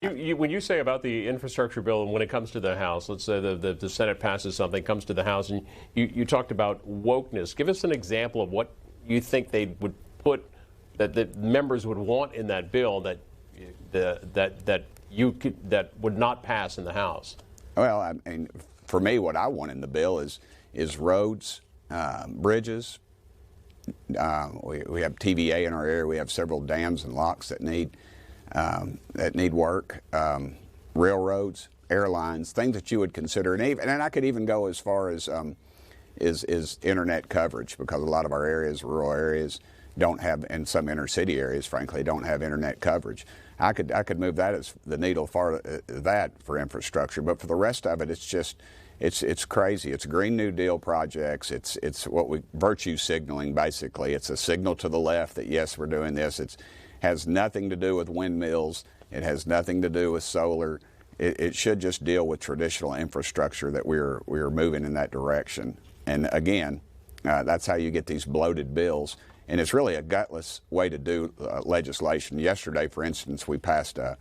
When you say about the infrastructure bill and when it comes to the House, let's say the Senate passes something, comes to the House, and you talked about wokeness. Give us an example of what you think they would put, that the members would want in that bill that would not pass in the House. Well, I mean, for me, what I want in the bill is roads, bridges. We have TVA in our area. We have several dams and locks that need work. Railroads, airlines, things that you would consider, and I could even go as far as is internet coverage, because a lot of our areas, rural areas, don't have, and some inner city areas, frankly, don't have internet coverage. I could move that as the needle far that for infrastructure, but for the rest of it, it's just it's crazy. It's Green New Deal projects. It's what we virtue signaling, basically. It's a signal to the left that yes, we're doing this. It has nothing to do with windmills. It has nothing to do with solar. It should just deal with traditional infrastructure, that we're moving in that direction. And again, that's how you get these bloated bills. And it's really a gutless way to do legislation. Yesterday, for instance, we passed a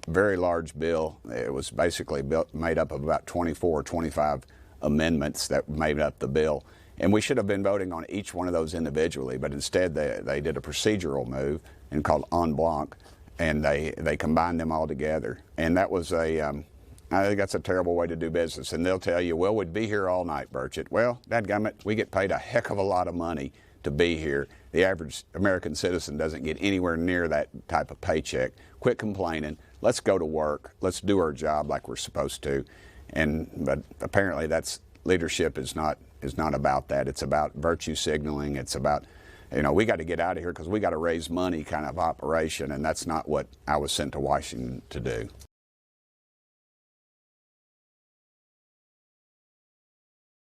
very large bill. It was basically made up of about 24 or 25 amendments that made up the bill. And we should have been voting on each one of those individually, but instead they did a procedural move and called en bloc, and they combined them all together. And that was I think that's a terrible way to do business. And they'll tell you, well, we'd be here all night, Burchett. Well, dadgummit, we get paid a heck of a lot of money to be here. The average American citizen doesn't get anywhere near that type of paycheck. Quit complaining. Let's go to work. Let's do our job like we're supposed to. But apparently leadership is not about that. It's about virtue signaling. It's about, we got to get out of here because we got to raise money kind of operation, and that's not what I was sent to Washington to do.